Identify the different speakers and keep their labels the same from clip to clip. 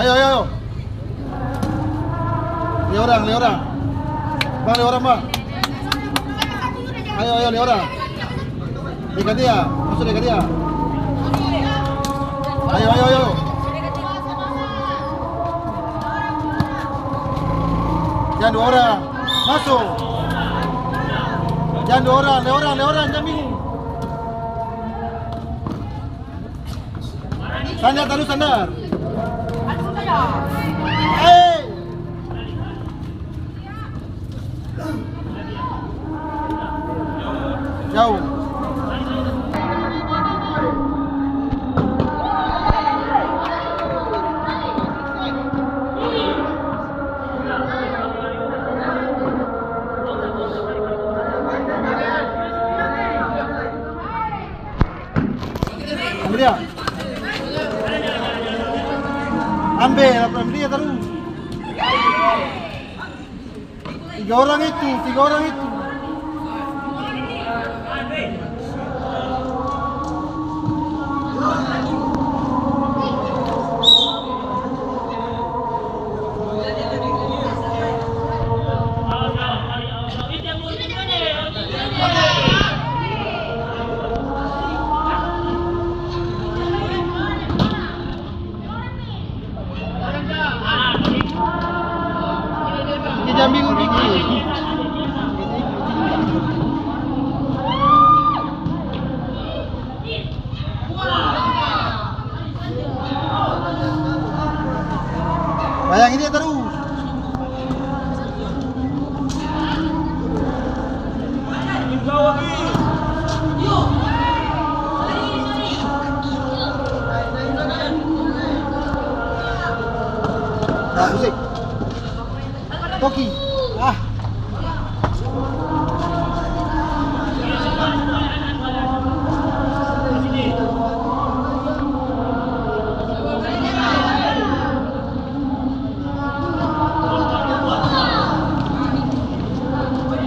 Speaker 1: Ayo, ayo, ayo. Lima orang. Bang, 5 orang, Bang. Ayo, 5 orang. Dekat dia, masuk dekat dia. Ayo. Jangan 2 orang. Masuk. Jangan 2 orang, 5 orang, jangan bingung. Sandar terus, sandar. Hei. Jauh. Ambil dia terus. 3 orang itu. Jangan bingung dikit. Bayangin dia terus. Musik. Toki.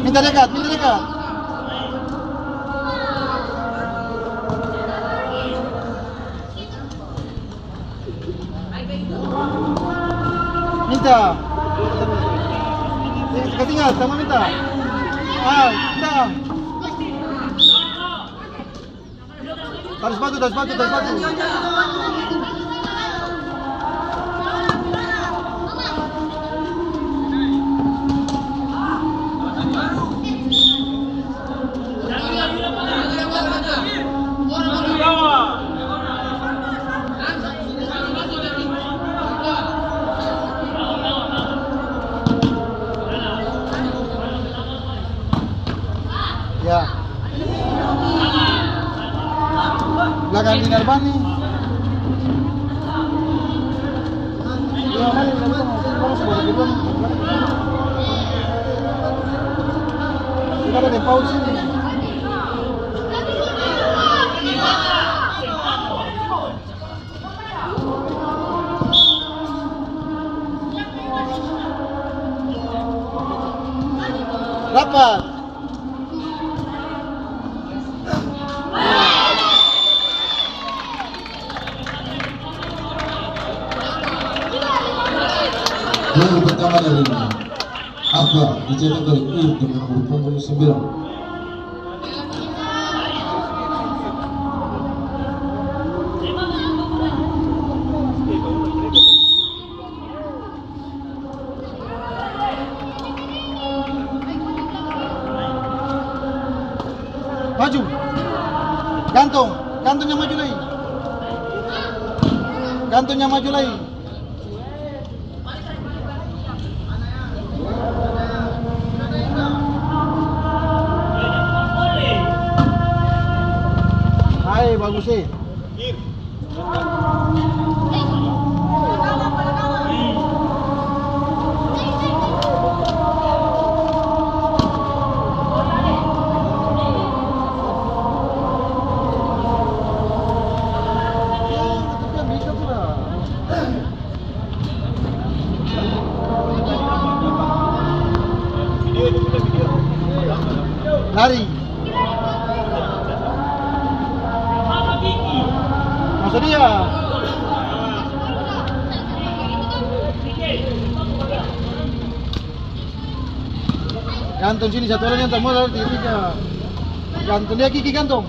Speaker 1: Minta dekat. Minta. Tinggal sama minta. Minta. Tarik sepatu. Ya. Belakang di Narbani. Ya, mari kita ada paus sini. Rapat.
Speaker 2: Gol pertama dari Abba dicetak oleh Ir dengan nomor punggung 9.
Speaker 1: Maju. Gantungnya maju lagi. Hai, bagus sih. Lari. Masuk dia. Gantong sini satu orang yang modal 3-3. Gantong dia Kiki gantong.